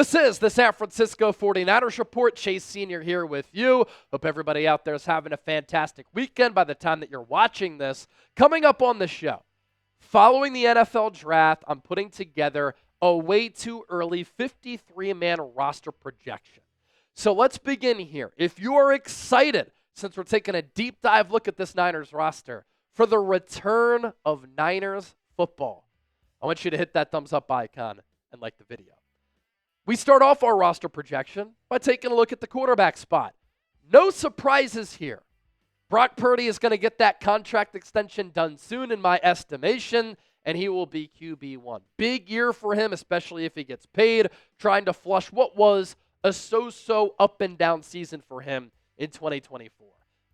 This is the San Francisco 49ers Report. Chase Sr. here with you. Hope everybody out there is having a fantastic weekend by the time that you're watching this. Coming up on the show, following the NFL draft, I'm putting together a way too early 53-man roster projection. So let's begin here. If you are excited, since we're taking a deep dive look at this Niners roster, for the return of Niners football, I want you to hit that thumbs up icon and like the video. We start off our roster projection by taking a look at the quarterback spot. No surprises here. Brock Purdy is going to get that contract extension done soon in my estimation, and he will be QB1. Big year for him, especially if he gets paid, trying to flush what was a so-so up and down season for him in 2024.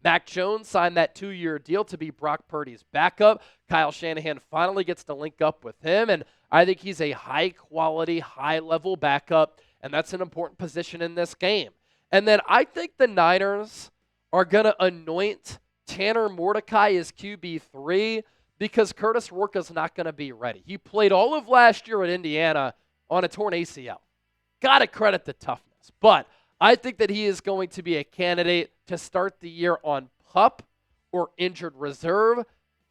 Mac Jones signed that 2-year deal to be Brock Purdy's backup. Kyle Shanahan finally gets to link up with him, and I think he's a high-quality, high-level backup, and that's an important position in this game. And then I think the Niners are going to anoint Tanner Mordecai as QB3 because Kurtis Rourke is not going to be ready. He played all of last year at Indiana on a torn ACL. Got to credit the toughness, but I think that he is going to be a candidate to start the year on PUP or injured reserve,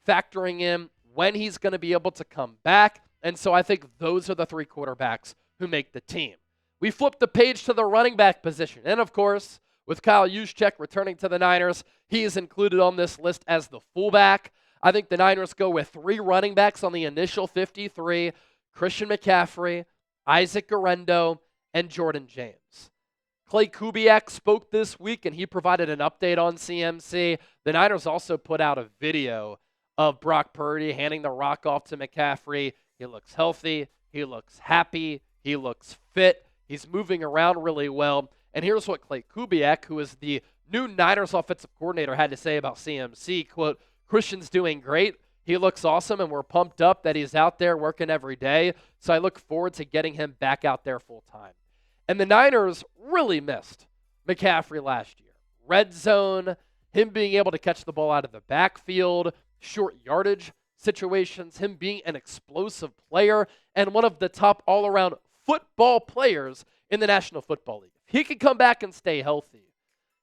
factoring in when he's going to be able to come back. And so I think those are the three quarterbacks who make the team. We flip the page to the running back position. And, of course, with Kyle Juszczyk returning to the Niners, he is included on this list as the fullback. I think the Niners go with 3 running backs on the initial 53, Christian McCaffrey, Isaac Guerendo, and Jauan Jennings. Klay Kubiak spoke this week, and he provided an update on CMC. The Niners also put out a video of Brock Purdy handing the rock off to McCaffrey. He looks healthy. He looks happy. He looks fit. He's moving around really well. And here's what Klay Kubiak, who is the new Niners offensive coordinator, had to say about CMC. Quote, "Christian's doing great. He looks awesome, and we're pumped up that he's out there working every day. So I look forward to getting him back out there full time." And the Niners really missed McCaffrey last year. Red zone, him being able to catch the ball out of the backfield, short yardage situations, him being an explosive player, and one of the top all-around football players in the National Football League. If he can come back and stay healthy,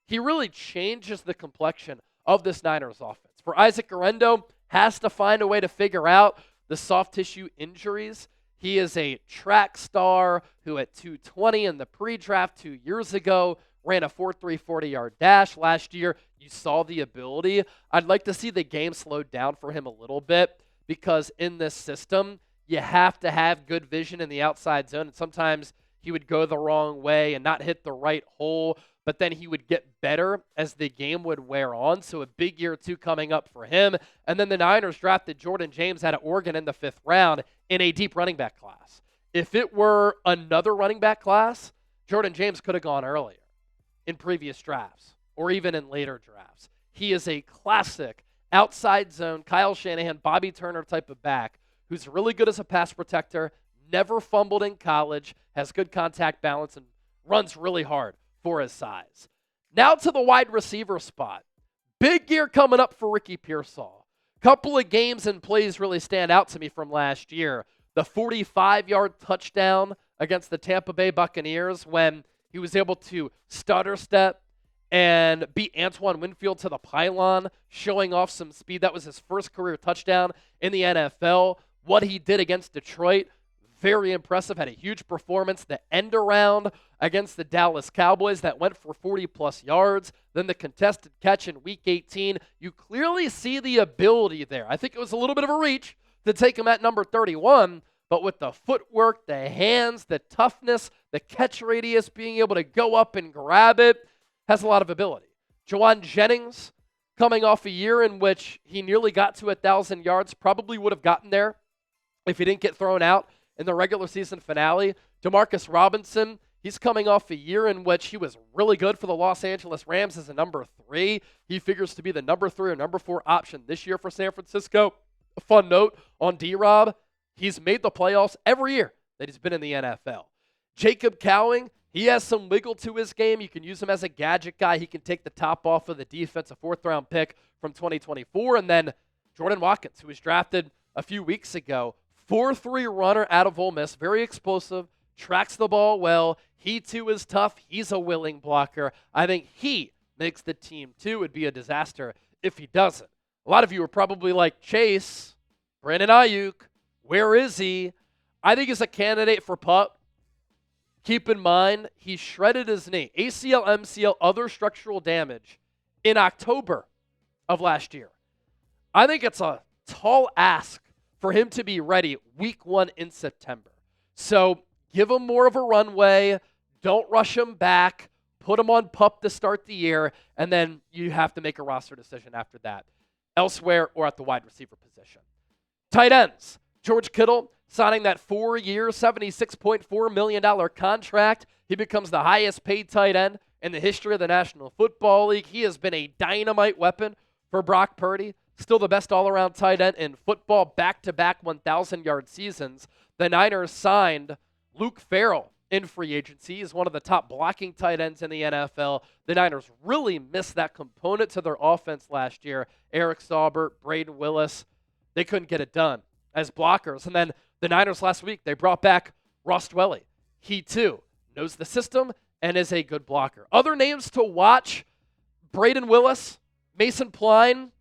he really changes the complexion of this Niners offense. For Isaac Guerendo, has to find a way to figure out the soft tissue injuries. He is a track star who at 220 in the pre-draft 2 years ago ran a 4.3 40-yard dash last year. You saw the ability. I'd like to see the game slowed down for him a little bit because in this system, you have to have good vision in the outside zone. And sometimes he would go the wrong way and not hit the right hole, but then he would get better as the game would wear on. So a big year 2 coming up for him. And then the Niners drafted Jauan Jennings out of Oregon in the 5th round in a deep running back class. If it were another running back class, Jauan Jennings could have gone earlier in previous drafts or even in later drafts. He is a classic outside zone, Kyle Shanahan, Bobby Turner type of back who's really good as a pass protector, never fumbled in college, has good contact balance, and runs really hard for his size. Now to the wide receiver spot. Big year coming up for Ricky Pearsall. Couple of games and plays really stand out to me from last year. The 45-yard touchdown against the Tampa Bay Buccaneers when he was able to stutter step and beat Antoine Winfield to the pylon, showing off some speed. That was his first career touchdown in the NFL. What he did against Detroit, very impressive. Had a huge performance. The end around against the Dallas Cowboys that went for 40-plus yards. Then the contested catch in Week 18. You clearly see the ability there. I think it was a little bit of a reach to take him at number 31, but with the footwork, the hands, the toughness, the catch radius, being able to go up and grab it, has a lot of ability. Jauan Jennings, coming off a year in which he nearly got to 1,000 yards, probably would have gotten there if he didn't get thrown out in the regular season finale. Demarcus Robinson, he's coming off a year in which he was really good for the Los Angeles Rams as a number 3. He figures to be the number 3 or number 4 option this year for San Francisco. A fun note on D-Rob, he's made the playoffs every year that he's been in the NFL. Jacob Cowing, he has some wiggle to his game. You can use him as a gadget guy. He can take the top off of the defense, a 4th-round pick from 2024. And then Jordan Watkins, who was drafted a few weeks ago, 4.3 runner out of Ole Miss, very explosive, tracks the ball well. He, too, is tough. He's a willing blocker. I think he makes the team, too. It would be a disaster if he doesn't. A lot of you are probably like, Chase, Brandon Ayuk, where is he? I think he's a candidate for PUP. Keep in mind, he shredded his knee, ACL, MCL, other structural damage in October of last year. I think it's a tall ask for him to be ready week 1 in September. So give him more of a runway. Don't rush him back. Put him on PUP to start the year, and then you have to make a roster decision after that, elsewhere or at the wide receiver position. Tight ends. George Kittle signing that 4-year, $76.4 million contract. He becomes the highest paid tight end in the history of the National Football League. He has been a dynamite weapon for Brock Purdy. Still the best all-around tight end in football, back-to-back 1,000-yard seasons. The Niners signed Luke Farrell in free agency. He's one of the top blocking tight ends in the NFL. The Niners really missed that component to their offense last year. Eric Saubert, Braden Willis, they couldn't get it done as blockers. And then the Niners last week, they brought back Ross Dwelley. He, too, knows the system and is a good blocker. Other names to watch, Braden Willis, Mason Pline.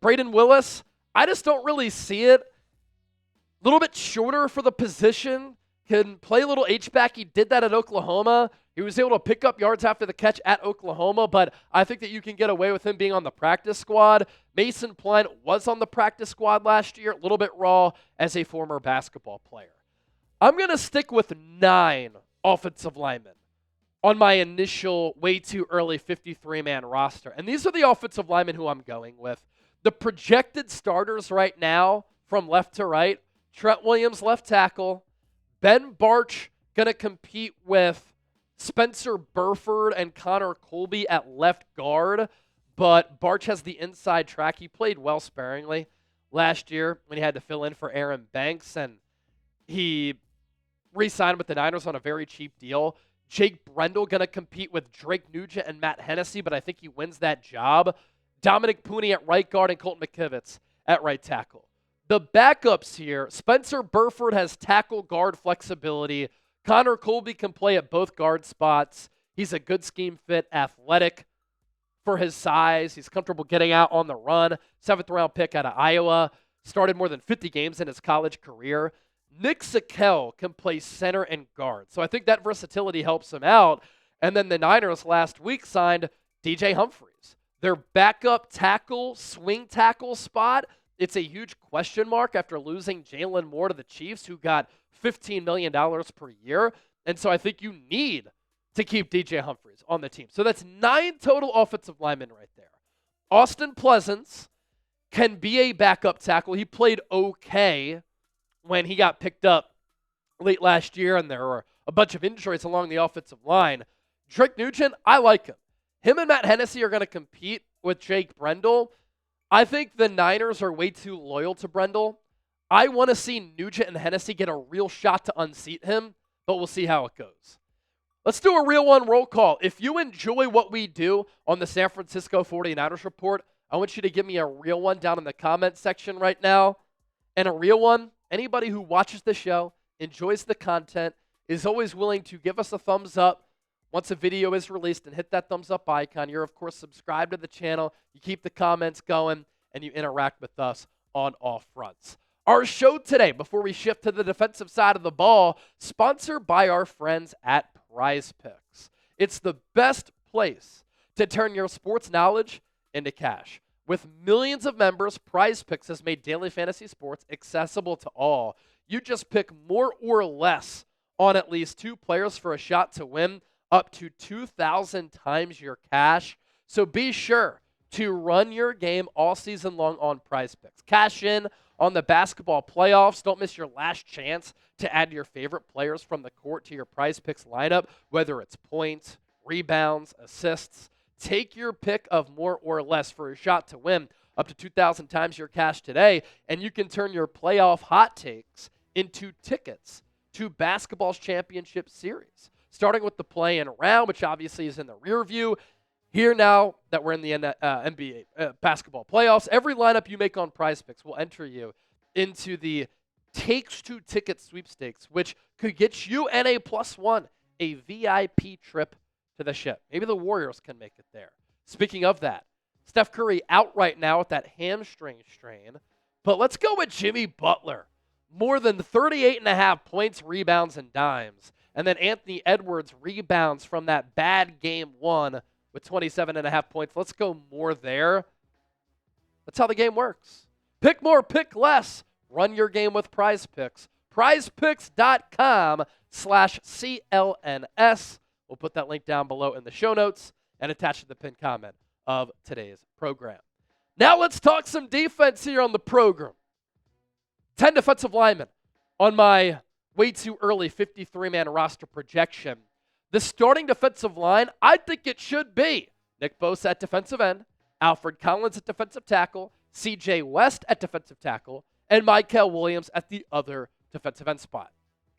Braden Willis, I just don't really see it. A little bit shorter for the position. Can play a little H-back. He did that at Oklahoma. He was able to pick up yards after the catch at Oklahoma, but I think that you can get away with him being on the practice squad. Mason Pline was on the practice squad last year, a little bit raw as a former basketball player. I'm going to stick with 9 offensive linemen on my initial way too early 53-man roster. And these are the offensive linemen who I'm going with. The projected starters right now from left to right, Trent Williams, left tackle. Ben Bartch going to compete with Spencer Burford and Connor Colby at left guard, but Bartch has the inside track. He played well sparingly last year when he had to fill in for Aaron Banks, and he re-signed with the Niners on a very cheap deal. Jake Brendel going to compete with Drake Nugent and Matt Hennessy, but I think he wins that job. Dominick Puni at right guard and Colton McKivitz at right tackle. The backups here, Spencer Burford has tackle guard flexibility. Connor Colby can play at both guard spots. He's a good scheme fit, athletic for his size. He's comfortable getting out on the run. 7th-round pick out of Iowa. Started more than 50 games in his college career. Nick Zackelj can play center and guard. So I think that versatility helps him out. And then the Niners last week signed DJ Humphries. Their backup tackle, swing tackle spot, it's a huge question mark after losing Jalen Moore to the Chiefs, who got $15 million per year. And so I think you need to keep DJ Humphries on the team. So that's 9 total offensive linemen right there. Austin Pleasance can be a backup tackle. He played okay when he got picked up late last year, and there were a bunch of injuries along the offensive line. Drake Nugent, I like him. Him and Matt Hennessy are going to compete with Jake Brendel. I think the Niners are way too loyal to Brendel. I want to see Nugent and Hennessy get a real shot to unseat him, but we'll see how it goes. Let's do a real one roll call. If you enjoy what we do on the San Francisco 49ers Report, I want you to give me a real one down in the comment section right now. And a real one, anybody who watches the show, enjoys the content, is always willing to give us a thumbs up once a video is released, and hit that thumbs up icon. You're, of course, subscribed to the channel. You keep the comments going, and you interact with us on all fronts. Our show today, before we shift to the defensive side of the ball, sponsored by our friends at Prize Picks. It's the best place to turn your sports knowledge into cash. With millions of members, Prize Picks has made daily fantasy sports accessible to all. You just pick more or less on at least 2 players for a shot to win, up to 2,000 times your cash. So be sure to run your game all season long on Prize Picks. Cash in on the basketball playoffs. Don't miss your last chance to add your favorite players from the court to your Prize Picks lineup, whether it's points, rebounds, assists. Take your pick of more or less for a shot to win up to 2,000 times your cash today, and you can turn your playoff hot takes into tickets to basketball's championship series. Starting with the play-in round, which obviously is in the rear view. Here now that we're in the NBA basketball playoffs, every lineup you make on Prize Picks will enter you into the Takes-Two ticket sweepstakes, which could get you and a +1, a VIP trip to the ship. Maybe the Warriors can make it there. Speaking of that, Steph Curry out right now with that hamstring strain. But let's go with Jimmy Butler. More than 38.5 points, rebounds, and dimes. And then Anthony Edwards rebounds from that bad game 1 with 27.5 points. Let's go more there. That's how the game works. Pick more, pick less. Run your game with Prize Picks. PrizePicks.com/CLNS. We'll put that link down below in the show notes and attached to the pinned comment of today's program. Now let's talk some defense here on the program. 10 defensive linemen on my way too early 53-man roster projection. The starting defensive line, I think it should be Nick Bosa at defensive end, Alfred Collins at defensive tackle, CJ West at defensive tackle, and Mykel Williams at the other defensive end spot.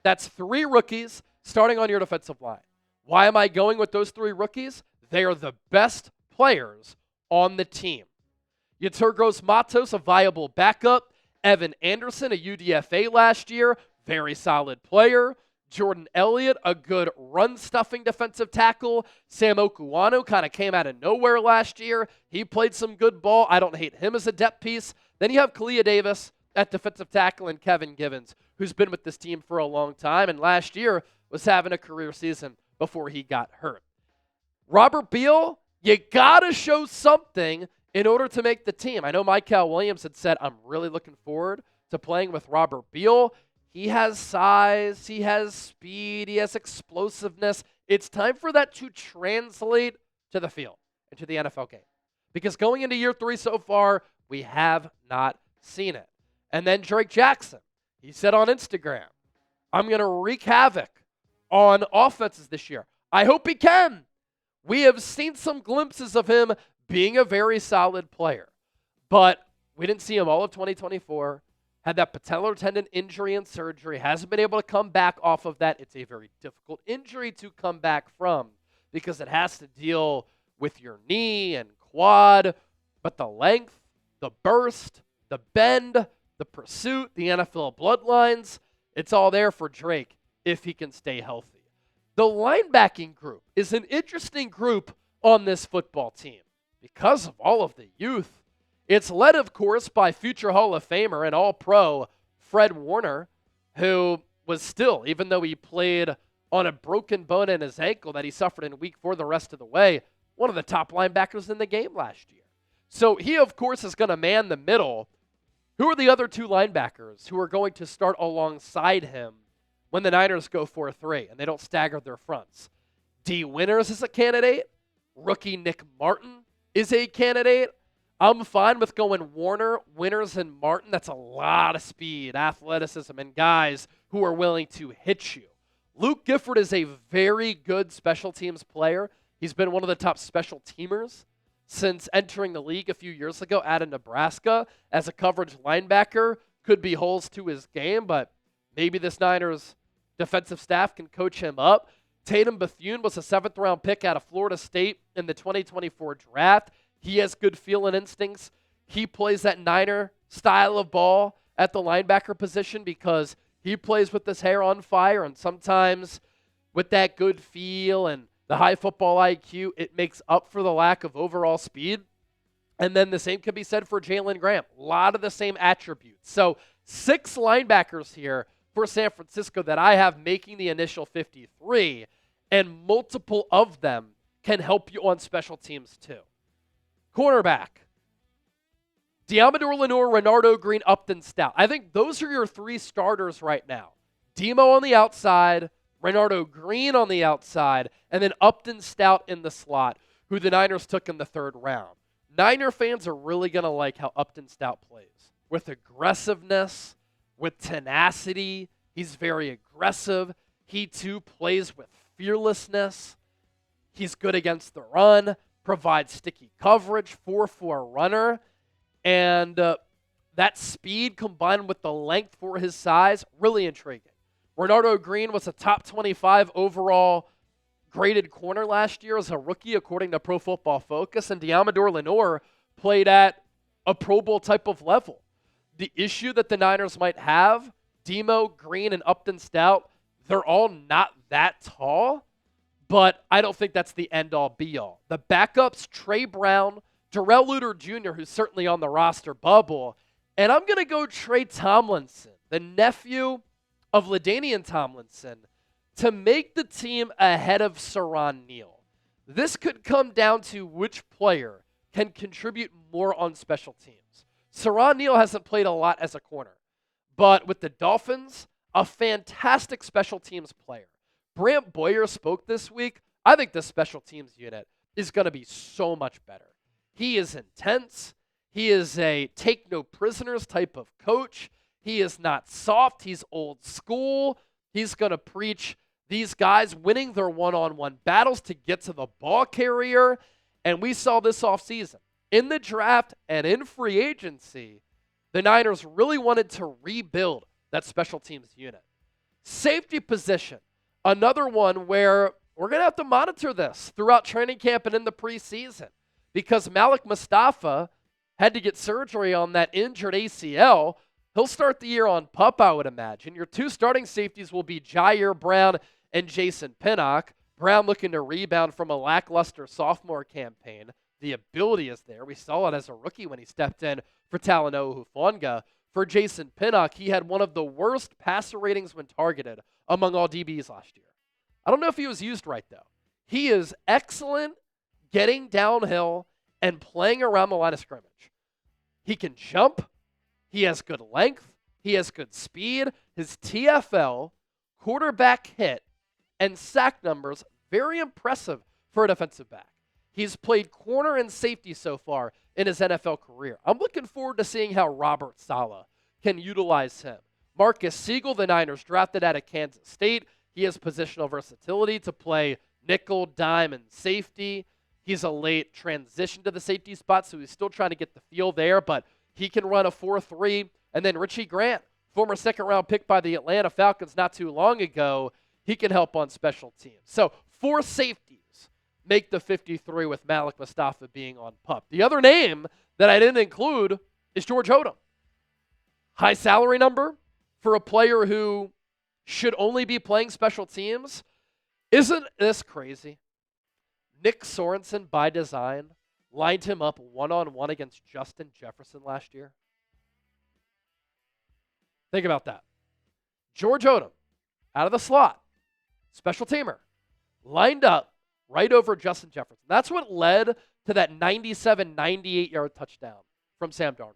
That's 3 rookies starting on your defensive line. Why am I going with those 3 rookies? They are the best players on the team. Yetur Gross-Matos, a viable backup. Evan Anderson, a UDFA last year, very solid player. Jordan Elliott, a good run-stuffing defensive tackle. Sam Okuano kind of came out of nowhere last year. He played some good ball. I don't hate him as a depth piece. Then you have Kalia Davis at defensive tackle and Kevin Givens, who's been with this team for a long time and last year was having a career season before he got hurt. Robert Beal, you got to show something in order to make the team. I know Mykel Williams had said, I'm really looking forward to playing with Robert Beal. He has size, he has speed, he has explosiveness. It's time for that to translate to the field and to the NFL game. Because going into year 3 so far, we have not seen it. And then Drake Jackson, he said on Instagram, I'm going to wreak havoc on offenses this year. I hope he can. We have seen some glimpses of him being a very solid player. But we didn't see him all of 2024. Had that patellar tendon injury and surgery. Hasn't been able to come back off of that. It's a very difficult injury to come back from because it has to deal with your knee and quad. But the length, the burst, the bend, the pursuit, the NFL bloodlines, it's all there for Drake if he can stay healthy. The linebacking group is an interesting group on this football team because of all of the youth. It's led, of course, by future Hall of Famer and All-Pro Fred Warner, who was still, even though he played on a broken bone in his ankle that he suffered in week 4 the rest of the way, one of the top linebackers in the game last year. So he, of course, is going to man the middle. Who are the other 2 linebackers who are going to start alongside him when the Niners go 4-3 and they don't stagger their fronts? D. Winters is a candidate. Rookie Nick Martin is a candidate. I'm fine with going Warner, Winters, and Martin. That's a lot of speed, athleticism, and guys who are willing to hit you. Luke Gifford is a very good special teams player. He's been one of the top special teamers since entering the league a few years ago out of Nebraska as a coverage linebacker. Could be holes to his game, but maybe this Niners defensive staff can coach him up. Tatum Bethune was a 7th-round pick out of Florida State in the 2024 draft. He has good feel and instincts. He plays that Niner style of ball at the linebacker position because he plays with his hair on fire, and sometimes with that good feel and the high football IQ, it makes up for the lack of overall speed. And then the same can be said for Jalen Graham. A lot of the same attributes. So 6 linebackers here for San Francisco that I have making the initial 53, and multiple of them can help you on special teams too. Cornerback, Deommodore Lenoir, Renardo Green, Upton Stout. I think those are your 3 starters right now. Demo on the outside, Renardo Green on the outside, and then Upton Stout in the slot, who the Niners took in the 3rd round. Niner fans are really going to like how Upton Stout plays. With aggressiveness, with tenacity. He's very aggressive. He, too, plays with fearlessness. He's good against the run, provides sticky coverage, 4-4 runner. And that speed combined with the length for his size, really intriguing. Renardo Green was a top 25 overall graded corner last year as a rookie, according to Pro Football Focus. And Deommodore Lenoir played at a Pro Bowl type of level. The issue that the Niners might have Demo, Green, and Upton Stout, they're all not that tall, but I don't think that's the end-all, be-all. The backups, Trey Brown, Darrell Luter Jr., who's certainly on the roster bubble, and I'm going to go Trey Tomlinson, the nephew of LaDainian Tomlinson, to make the team ahead of Siran Neal. This could come down to which player can contribute more on special teams. Siran Neal hasn't played a lot as a corner, but with the Dolphins, a fantastic special teams player. Brant Boyer spoke this week. I think the special teams unit is going to be so much better. He is intense. He is a take-no-prisoners type of coach. He is not soft. He's old school. He's going to preach these guys winning their one-on-one battles to get to the ball carrier. And we saw this offseason. In the draft and in free agency, the Niners really wanted to rebuild that special teams unit. Safety position, another one where we're going to have to monitor this throughout training camp and in the preseason because Malik Mustafa had to get surgery on that injured ACL. He'll start the year on PUP, I would imagine. Your two starting safeties will be Jair Brown and Jason Pinnock. Brown looking to rebound from a lackluster sophomore campaign. The ability is there. We saw it as a rookie when he stepped in for Talanoa Hufanga. For Jason Pinnock, he had one of the worst passer ratings when targeted among all DBs last year. I don't know if he was used right, though. He is excellent getting downhill and playing around the line of scrimmage. He can jump. He has good length. He has good speed. His TFL, quarterback hit, and sack numbers, very impressive for a defensive back. He's played corner and safety so far in his NFL career. I'm looking forward to seeing how Robert Saleh can utilize him. Marcus Siegel, the Niners drafted out of Kansas State. He has positional versatility to play nickel, dime, and safety. He's a late transition to the safety spot, so he's still trying to get the feel there, but he can run a 4-3. And then Richie Grant, former second-round pick by the Atlanta Falcons not too long ago, he can help on special teams. So 4 safeties make the 53 with Malik Mustafa being on PUP. The other name that I didn't include is George Odom. High salary number for a player who should only be playing special teams. Isn't this crazy? Nick Sorensen, by design, lined him up one-on-one against Justin Jefferson last year. Think about that. George Odom, out of the slot, special teamer, lined up right over Justin Jefferson. That's what led to that 97, 98-yard touchdown from Sam Darnold.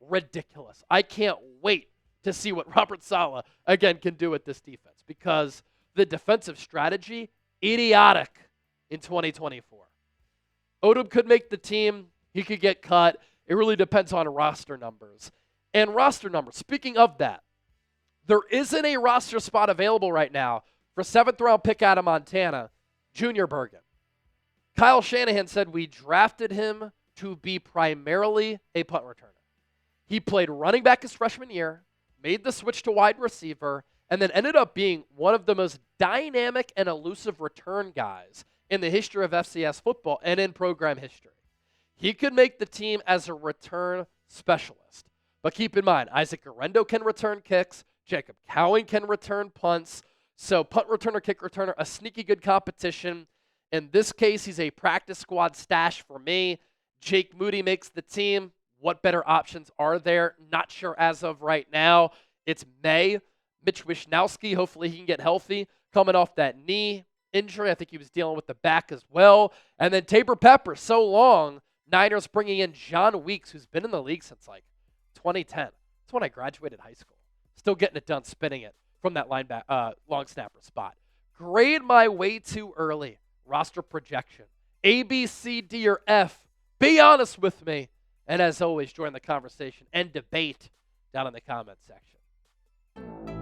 Ridiculous. I can't wait to see what Robert Saleh, again, can do with this defense because the defensive strategy, idiotic in 2024. Odom could make the team. He could get cut. It really depends on roster numbers. And roster numbers, speaking of that, there isn't a roster spot available right now for 7th-round pick out of Montana, Junior Bergen. Kyle Shanahan said we drafted him to be primarily a punt returner. He played running back his freshman year, made the switch to wide receiver, and then ended up being one of the most dynamic and elusive return guys in the history of FCS football and in program history. He could make the team as a return specialist. But keep in mind, Isaac Guerendo can return kicks, Jacob Cowing can return punts, so punt returner, kick returner, a sneaky good competition. In this case, he's a practice squad stash for me. Jake Moody makes the team. What better options are there? Not sure as of right now. It's May. Mitch Wishnowsky, hopefully he can get healthy, coming off that knee injury. I think he was dealing with the back as well. And then Tabor Pepper, so long. Niners bringing in John Weeks, who's been in the league since like 2010. That's when I graduated high school. Still getting it done, spinning it from that long snapper spot. Grade my way too early. Roster projection. A, B, C, D, or F. Be honest with me. And as always, join the conversation and debate down in the comments section.